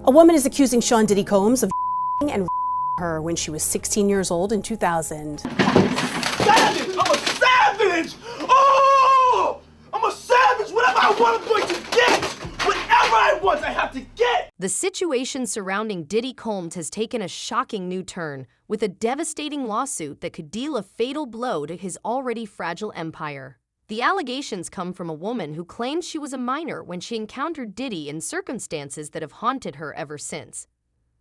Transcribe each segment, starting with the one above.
A woman is accusing Sean Diddy Combs of and her when she was 16 years old in 2000. Savage! I'm a savage! Oh! I'm a savage! Whatever I want, I'm going to get! Whatever I want, I have to get! The situation surrounding Diddy Combs has taken a shocking new turn, with a devastating lawsuit that could deal a fatal blow to his already fragile empire. The allegations come from a woman who claims she was a minor when she encountered Diddy in circumstances that have haunted her ever since.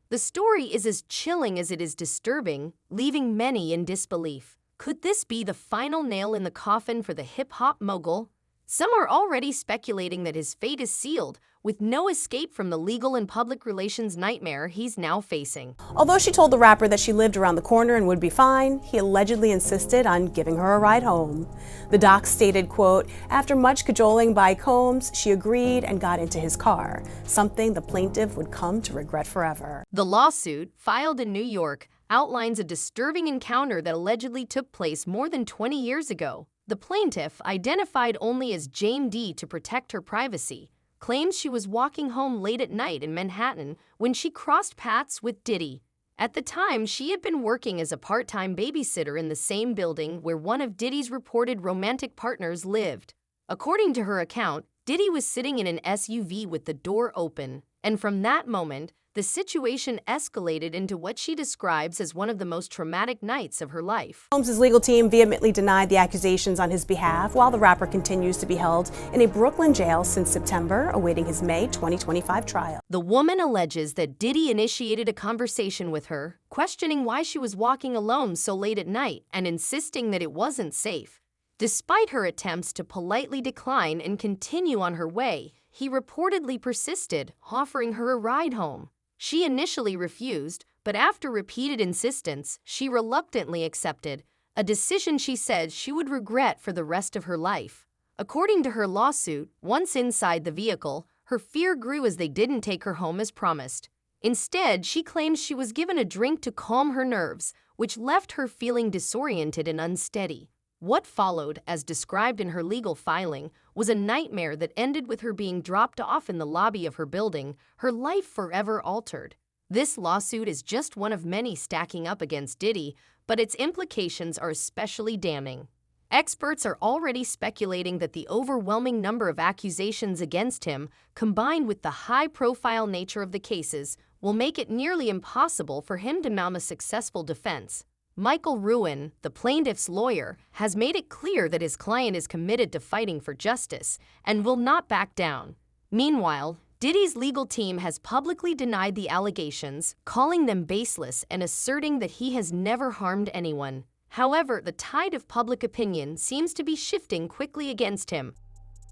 The story is as chilling as it is disturbing, leaving many in disbelief. Could this be the final nail in the coffin for the hip-hop mogul? Some are already speculating that his fate is sealed, with no escape from the legal and public relations nightmare he's now facing. Although she told the rapper that she lived around the corner and would be fine, he allegedly insisted on giving her a ride home. The doc stated, quote, "After much cajoling by Combs, she agreed and got into his car, something the plaintiff would come to regret forever." The lawsuit, filed in New York, outlines a disturbing encounter that allegedly took place more than 20 years ago. The plaintiff, identified only as Jane D to protect her privacy, claims she was walking home late at night in Manhattan when she crossed paths with Diddy. At the time, she had been working as a part-time babysitter in the same building where one of Diddy's reported romantic partners lived. According to her account, Diddy was sitting in an SUV with the door open, and from that moment, the situation escalated into what she describes as one of the most traumatic nights of her life. Combs' legal team vehemently denied the accusations on his behalf, while the rapper continues to be held in a Brooklyn jail since September, awaiting his May 2025 trial. The woman alleges that Diddy initiated a conversation with her, questioning why she was walking alone so late at night and insisting that it wasn't safe. Despite her attempts to politely decline and continue on her way, he reportedly persisted, offering her a ride home. She initially refused, but after repeated insistence, she reluctantly accepted, a decision she said she would regret for the rest of her life. According to her lawsuit, once inside the vehicle, her fear grew as they didn't take her home as promised. Instead, she claims she was given a drink to calm her nerves, which left her feeling disoriented and unsteady. What followed, as described in her legal filing, was a nightmare that ended with her being dropped off in the lobby of her building, her life forever altered. This lawsuit is just one of many stacking up against Diddy, but its implications are especially damning. Experts are already speculating that the overwhelming number of accusations against him, combined with the high-profile nature of the cases, will make it nearly impossible for him to mount a successful defense. Michael Ruin, the plaintiff's lawyer, has made it clear that his client is committed to fighting for justice and will not back down. Meanwhile, Diddy's legal team has publicly denied the allegations, calling them baseless and asserting that he has never harmed anyone. However, the tide of public opinion seems to be shifting quickly against him.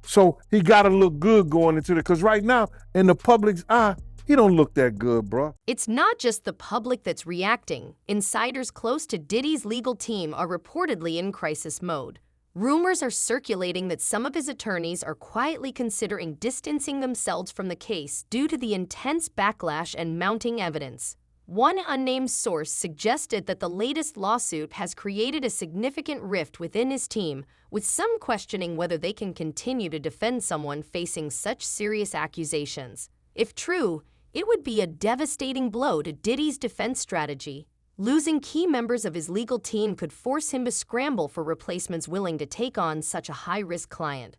So he got to look good going into it, because right now, in the public's eye, he don't look that good, bro. It's not just the public that's reacting. Insiders close to Diddy's legal team are reportedly in crisis mode. Rumors are circulating that some of his attorneys are quietly considering distancing themselves from the case due to the intense backlash and mounting evidence. One unnamed source suggested that the latest lawsuit has created a significant rift within his team, with some questioning whether they can continue to defend someone facing such serious accusations. If true, it would be a devastating blow to Diddy's defense strategy. Losing key members of his legal team could force him to scramble for replacements willing to take on such a high-risk client.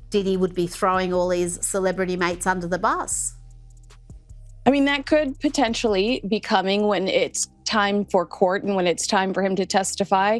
Diddy would be throwing all his celebrity mates under the bus. I mean, that could potentially be coming when it's time for court and when it's time for him to testify.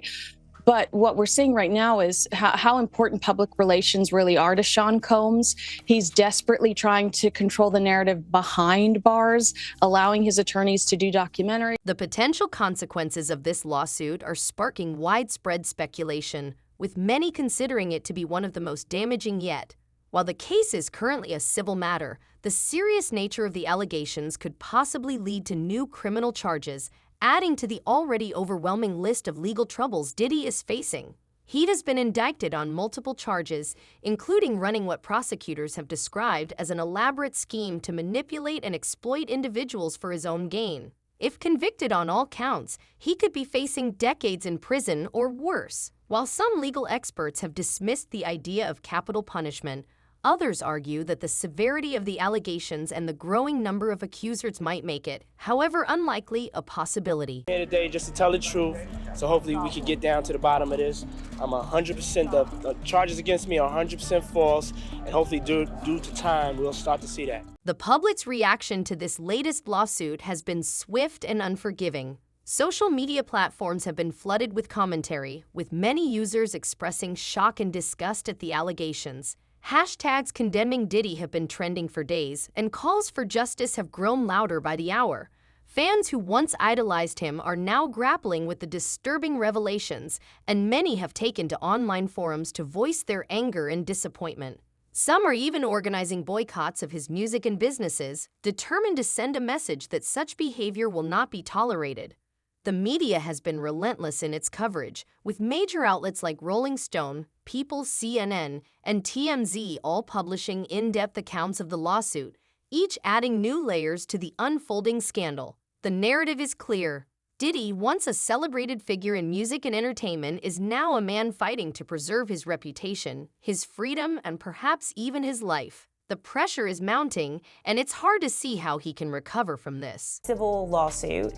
But what we're seeing right now is how important public relations really are to Sean Combs. He's desperately trying to control the narrative behind bars, allowing his attorneys to do documentaries. The potential consequences of this lawsuit are sparking widespread speculation, with many considering it to be one of the most damaging yet. While the case is currently a civil matter, the serious nature of the allegations could possibly lead to new criminal charges, adding to the already overwhelming list of legal troubles Diddy is facing. He has been indicted on multiple charges, including running what prosecutors have described as an elaborate scheme to manipulate and exploit individuals for his own gain. If convicted on all counts, he could be facing decades in prison or worse. While some legal experts have dismissed the idea of capital punishment, Others argue that the severity of the allegations and the growing number of accusers might make it, however unlikely, a possibility. Here today just to tell the truth, so hopefully we can get down to the bottom of this. I'm 100%, the charges against me are 100% false, and hopefully due to time, we'll start to see that. The public's reaction to this latest lawsuit has been swift and unforgiving. Social media platforms have been flooded with commentary, with many users expressing shock and disgust at the allegations. Hashtags condemning Diddy have been trending for days, and calls for justice have grown louder by the hour. Fans who once idolized him are now grappling with the disturbing revelations, and many have taken to online forums to voice their anger and disappointment. Some are even organizing boycotts of his music and businesses, determined to send a message that such behavior will not be tolerated. The media has been relentless in its coverage, with major outlets like Rolling Stone, People, CNN, and TMZ all publishing in-depth accounts of the lawsuit, each adding new layers to the unfolding scandal. The narrative is clear. Diddy, once a celebrated figure in music and entertainment, is now a man fighting to preserve his reputation, his freedom, and perhaps even his life. The pressure is mounting, and it's hard to see how he can recover from this. Civil lawsuit,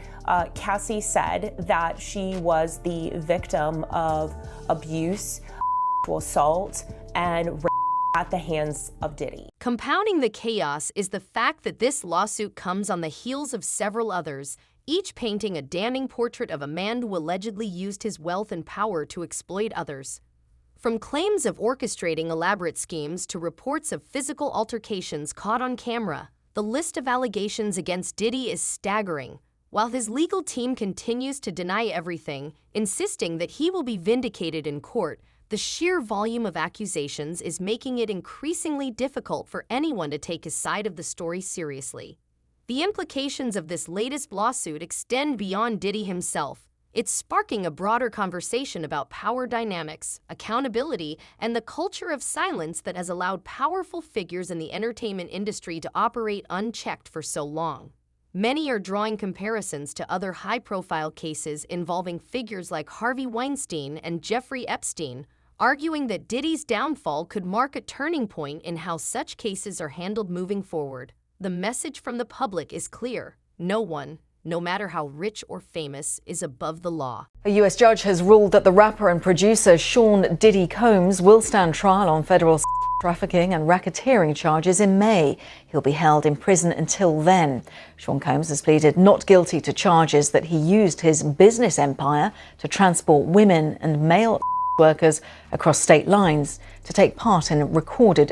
Cassie said that she was the victim of abuse, assault, and rape at the hands of Diddy. Compounding the chaos is the fact that this lawsuit comes on the heels of several others, each painting a damning portrait of a man who allegedly used his wealth and power to exploit others. From claims of orchestrating elaborate schemes to reports of physical altercations caught on camera, the list of allegations against Diddy is staggering. While his legal team continues to deny everything, insisting that he will be vindicated in court, the sheer volume of accusations is making it increasingly difficult for anyone to take his side of the story seriously. The implications of this latest lawsuit extend beyond Diddy himself. It's sparking a broader conversation about power dynamics, accountability, and the culture of silence that has allowed powerful figures in the entertainment industry to operate unchecked for so long. Many are drawing comparisons to other high-profile cases involving figures like Harvey Weinstein and Jeffrey Epstein, arguing that Diddy's downfall could mark a turning point in how such cases are handled moving forward. The message from the public is clear. No one, no matter how rich or famous, is above the law. A U.S. judge has ruled that the rapper and producer Sean Diddy Combs will stand trial on federal trafficking and racketeering charges in May. He'll be held in prison until then. Sean Combs has pleaded not guilty to charges that he used his business empire to transport women and male workers across state lines to take part in recorded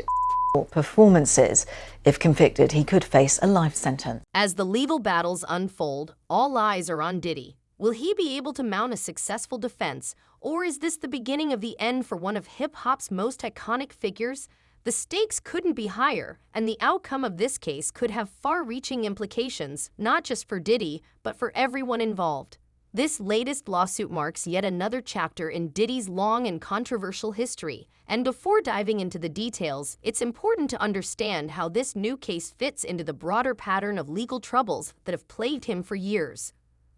performances. If convicted, he could face a life sentence. As the legal battles unfold, all eyes are on Diddy. Will he be able to mount a successful defense, or is this the beginning of the end for one of hip-hop's most iconic figures? The stakes couldn't be higher, and the outcome of this case could have far-reaching implications, not just for Diddy, but for everyone involved. This latest lawsuit marks yet another chapter in Diddy's long and controversial history. And before diving into the details, it's important to understand how this new case fits into the broader pattern of legal troubles that have plagued him for years.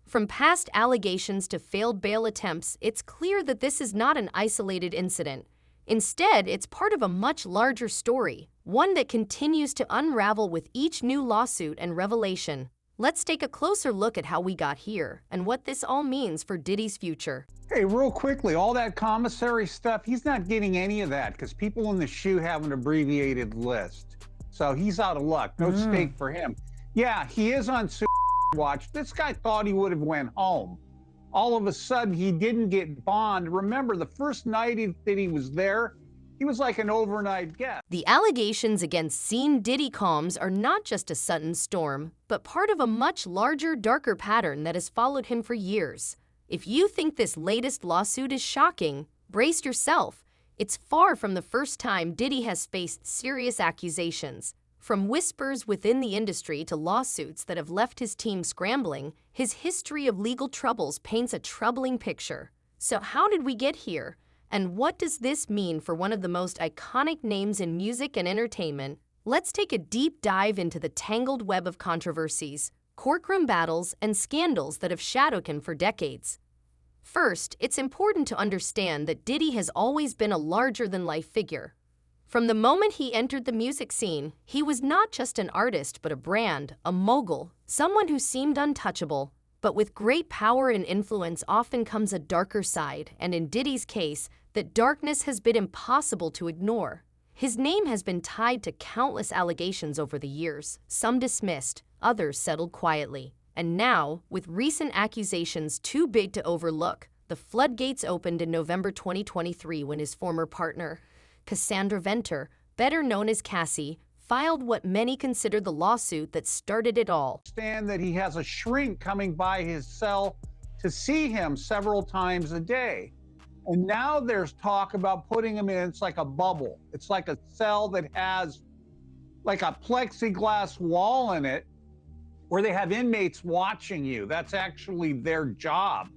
From past allegations to failed bail attempts, it's clear that this is not an isolated incident. Instead, it's part of a much larger story, one that continues to unravel with each new lawsuit and revelation. Let's take a closer look at how we got here and what this all means for Diddy's future. Hey, real quickly, all that commissary stuff, he's not getting any of that because people in the shoe have an abbreviated list. So he's out of luck. No stake for him. Yeah, he is on watch. This guy thought he would have went home. All of a sudden, he didn't get bond. Remember, the first night that he was there, he was like an overnight guest. The allegations against Sean Diddy Combs are not just a sudden storm, but part of a much larger, darker pattern that has followed him for years. If you think this latest lawsuit is shocking, brace yourself. It's far from the first time Diddy has faced serious accusations. From whispers within the industry to lawsuits that have left his team scrambling, his history of legal troubles paints a troubling picture. So how did we get here? And what does this mean for one of the most iconic names in music and entertainment? Let's take a deep dive into the tangled web of controversies, courtroom battles, and scandals that have shadowed him for decades. First, it's important to understand that Diddy has always been a larger-than-life figure. From the moment he entered the music scene, he was not just an artist but a brand, a mogul, someone who seemed untouchable. But with great power and influence often comes a darker side, and in Diddy's case, that darkness has been impossible to ignore. His name has been tied to countless allegations over the years, some dismissed, others settled quietly. And now, with recent accusations too big to overlook, the floodgates opened in November 2023 when his former partner, Cassandra Venter, better known as Cassie, filed what many consider the lawsuit that started it all. Understand that he has a shrink coming by his cell to see him several times a day. And now there's talk about putting him in, it's like a bubble. It's like a cell that has like a plexiglass wall in it where they have inmates watching you. That's actually their job,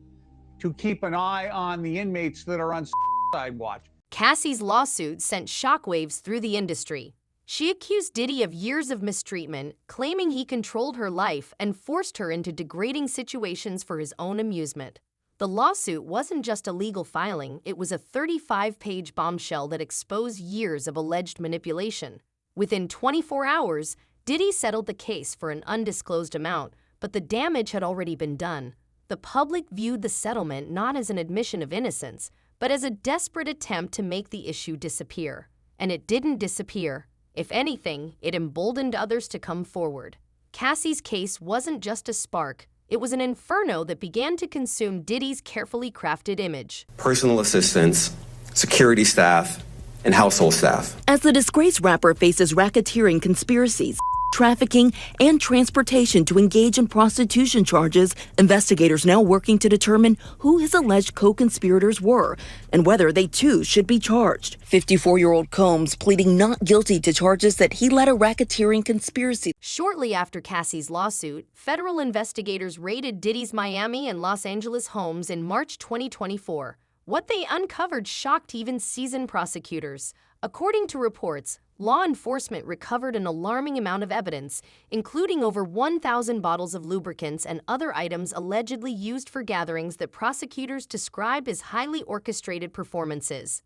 to keep an eye on the inmates that are on suicide watch. Cassie's lawsuit sent shockwaves through the industry. She accused Diddy of years of mistreatment, claiming he controlled her life and forced her into degrading situations for his own amusement. The lawsuit wasn't just a legal filing, it was a 35-page bombshell that exposed years of alleged manipulation. Within 24 hours, Diddy settled the case for an undisclosed amount, but the damage had already been done. The public viewed the settlement not as an admission of innocence, but as a desperate attempt to make the issue disappear. And it didn't disappear. If anything, it emboldened others to come forward. Cassie's case wasn't just a spark, it was an inferno that began to consume Diddy's carefully crafted image. Personal assistants, security staff, and household staff. As the disgraced rapper faces racketeering conspiracies, trafficking, and transportation to engage in prostitution charges, investigators now working to determine who his alleged co-conspirators were and whether they too should be charged. 54-year-old Combs pleading not guilty to charges that he led a racketeering conspiracy. Shortly after Cassie's lawsuit, federal investigators raided Diddy's Miami and Los Angeles homes in March 2024. What they uncovered shocked even seasoned prosecutors. According to reports, law enforcement recovered an alarming amount of evidence, including over 1,000 bottles of lubricants and other items allegedly used for gatherings that prosecutors described as highly orchestrated performances.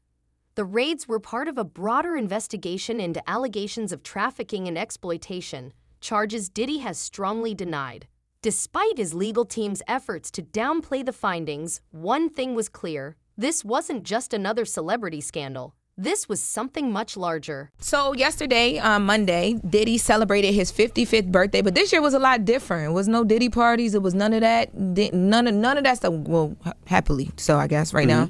The raids were part of a broader investigation into allegations of trafficking and exploitation, charges Diddy has strongly denied. Despite his legal team's efforts to downplay the findings, one thing was clear: this wasn't just another celebrity scandal. This was something much larger. So yesterday, Monday, Diddy celebrated his 55th birthday, but this year was a lot different. It was no Diddy parties. It was none of that. None of that stuff. Well, happily so, I guess, right now.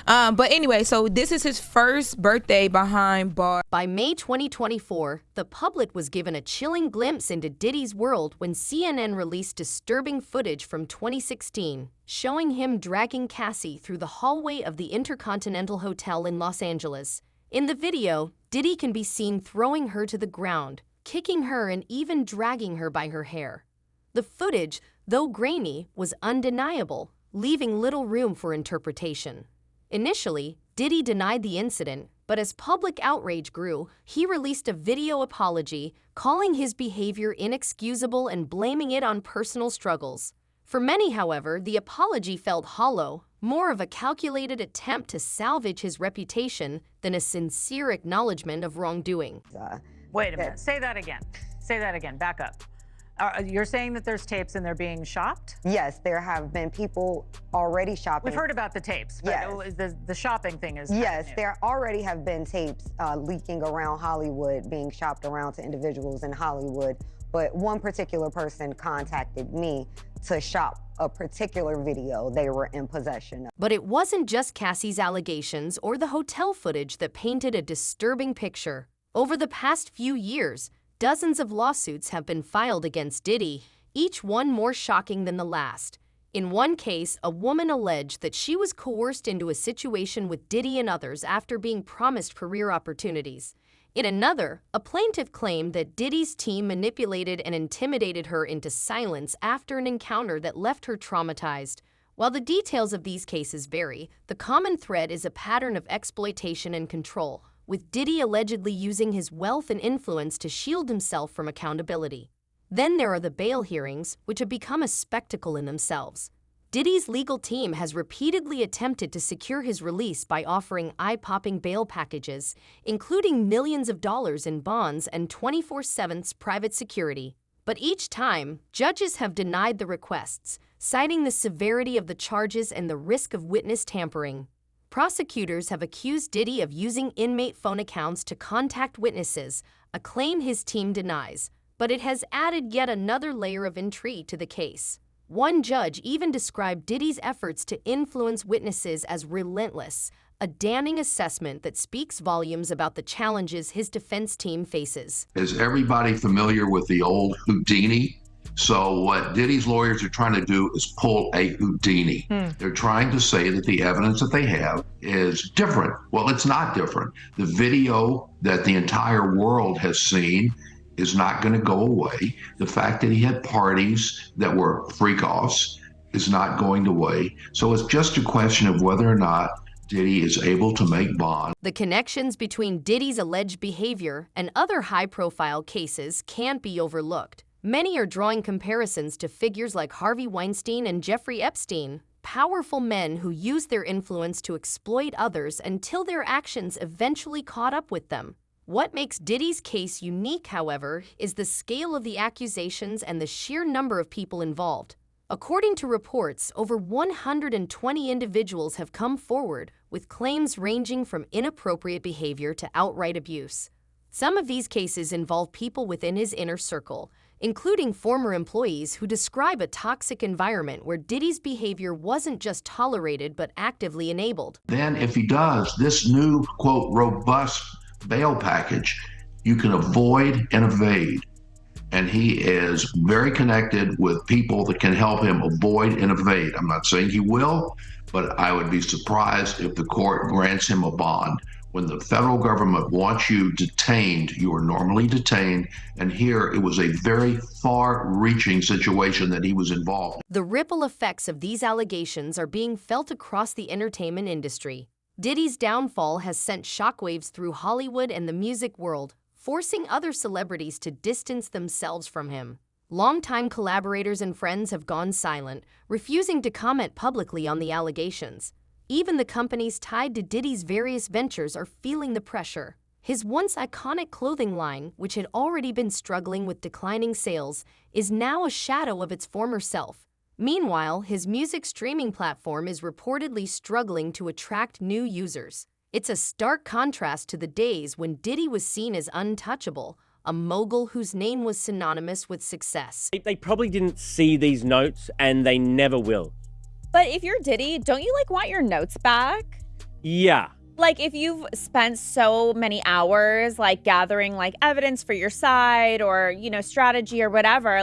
But anyway, so this is his first birthday behind bars. By May 2024, the public was given a chilling glimpse into Diddy's world when CNN released disturbing footage from 2016, showing him dragging Cassie through the hallway of the Intercontinental Hotel in Los Angeles. In the video, Diddy can be seen throwing her to the ground, kicking her and even dragging her by her hair. The footage, though grainy, was undeniable, leaving little room for interpretation. Initially, Diddy denied the incident, but as public outrage grew, he released a video apology, calling his behavior inexcusable and blaming it on personal struggles. For many, however, the apology felt hollow, more of a calculated attempt to salvage his reputation than a sincere acknowledgement of wrongdoing. Wait a minute. Say that again. Say that again. Back up. You're saying that there's tapes and they're being shopped? Yes, there have been people already shopping. We've heard about the tapes, but yes. The shopping thing is yes, there already have been tapes leaking around Hollywood, being shopped around to individuals in Hollywood. But one particular person contacted me to shop a particular video they were in possession of. But it wasn't just Cassie's allegations or the hotel footage that painted a disturbing picture. Over the past few years, dozens of lawsuits have been filed against Diddy, each one more shocking than the last. In one case, a woman alleged that she was coerced into a situation with Diddy and others after being promised career opportunities. In another, a plaintiff claimed that Diddy's team manipulated and intimidated her into silence after an encounter that left her traumatized. While the details of these cases vary, the common thread is a pattern of exploitation and control, with Diddy allegedly using his wealth and influence to shield himself from accountability. Then there are the bail hearings, which have become a spectacle in themselves. Diddy's legal team has repeatedly attempted to secure his release by offering eye-popping bail packages, including millions of dollars in bonds and 24/7 private security. But each time, judges have denied the requests, citing the severity of the charges and the risk of witness tampering. Prosecutors have accused Diddy of using inmate phone accounts to contact witnesses, a claim his team denies, but it has added yet another layer of intrigue to the case. One judge even described Diddy's efforts to influence witnesses as relentless, a damning assessment that speaks volumes about the challenges his defense team faces. Is everybody familiar with the old Houdini? So what Diddy's lawyers are trying to do is pull a Houdini. They're trying to say that the evidence that they have is different. Well, it's not different. The video that the entire world has seen is not going to go away. The fact that he had parties that were freak-offs is not going away. So it's just a question of whether or not Diddy is able to make bond. The connections between Diddy's alleged behavior and other high-profile cases can't be overlooked. Many are drawing comparisons to figures like Harvey Weinstein and Jeffrey Epstein, powerful men who used their influence to exploit others until their actions eventually caught up with them. What makes Diddy's case unique, however, is the scale of the accusations and the sheer number of people involved. According to reports, over 120 individuals have come forward with claims ranging from inappropriate behavior to outright abuse. Some of these cases involve people within his inner circle, including former employees who describe a toxic environment where Diddy's behavior wasn't just tolerated but actively enabled. Then if he does this new, quote, robust bail package, you can avoid and evade. And he is very connected with people that can help him avoid and evade. I'm not saying he will, but I would be surprised if the court grants him a bond. When the federal government wants you detained, you are normally detained. And here it was a very far-reaching situation that he was involved in. The ripple effects of these allegations are being felt across the entertainment industry. Diddy's downfall has sent shockwaves through Hollywood and the music world, forcing other celebrities to distance themselves from him. Longtime collaborators and friends have gone silent, refusing to comment publicly on the allegations. Even the companies tied to Diddy's various ventures are feeling the pressure. His once iconic clothing line, which had already been struggling with declining sales, is now a shadow of its former self. Meanwhile, his music streaming platform is reportedly struggling to attract new users. It's a stark contrast to the days when Diddy was seen as untouchable, a mogul whose name was synonymous with success. They probably didn't see these notes, and they never will. But if you're Diddy, don't you want your notes back? Yeah. If you've spent so many hours gathering evidence for your side or, strategy or whatever,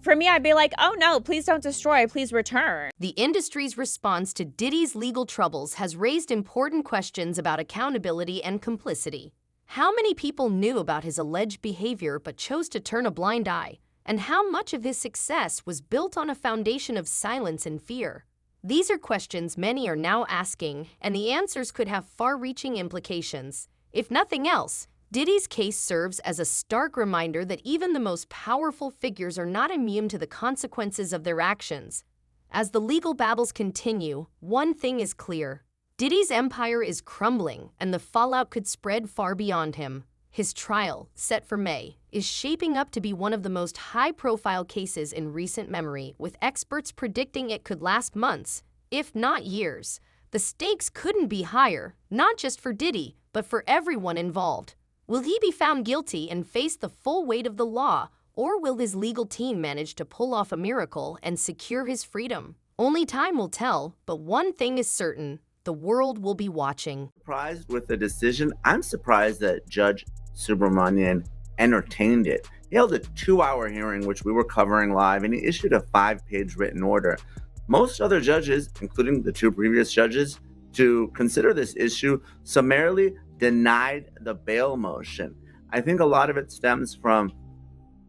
for me, I'd be oh no, please don't destroy, please return. The industry's response to Diddy's legal troubles has raised important questions about accountability and complicity. How many people knew about his alleged behavior but chose to turn a blind eye? And how much of his success was built on a foundation of silence and fear? These are questions many are now asking, and the answers could have far-reaching implications. If nothing else, Diddy's case serves as a stark reminder that even the most powerful figures are not immune to the consequences of their actions. As the legal battles continue, one thing is clear. Diddy's empire is crumbling, and the fallout could spread far beyond him. His trial, set for May, is shaping up to be one of the most high-profile cases in recent memory, with experts predicting it could last months, if not years. The stakes couldn't be higher, not just for Diddy, but for everyone involved. Will he be found guilty and face the full weight of the law, or will his legal team manage to pull off a miracle and secure his freedom? Only time will tell, but one thing is certain: the world will be watching. Surprised with the decision? I'm surprised that Judge Subramanian entertained it. He held a 2-hour hearing, which we were covering live, and he issued a 5-page written order. Most other judges, including the 2 previous judges, to consider this issue, summarily denied the bail motion. I think a lot of it stems from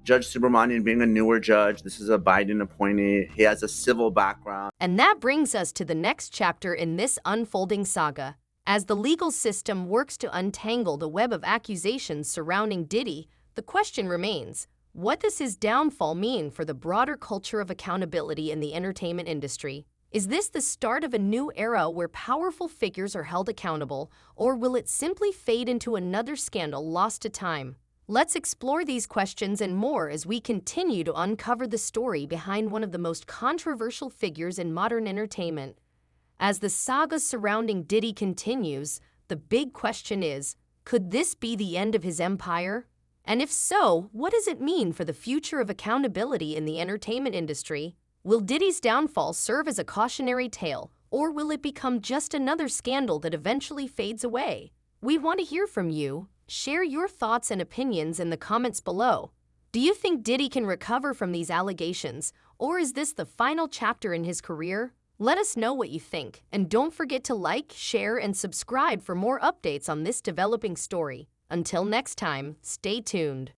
Judge Subramanian being a newer judge. This is a Biden appointee. He has a civil background. And that brings us to the next chapter in this unfolding saga. As the legal system works to untangle the web of accusations surrounding Diddy, the question remains: what does his downfall mean for the broader culture of accountability in the entertainment industry? Is this the start of a new era where powerful figures are held accountable, or will it simply fade into another scandal lost to time? Let's explore these questions and more as we continue to uncover the story behind one of the most controversial figures in modern entertainment. As the saga surrounding Diddy continues, the big question is, could this be the end of his empire? And if so, what does it mean for the future of accountability in the entertainment industry? Will Diddy's downfall serve as a cautionary tale, or will it become just another scandal that eventually fades away? We want to hear from you. Share your thoughts and opinions in the comments below. Do you think Diddy can recover from these allegations, or is this the final chapter in his career? Let us know what you think, and don't forget to like, share, and subscribe for more updates on this developing story. Until next time, stay tuned.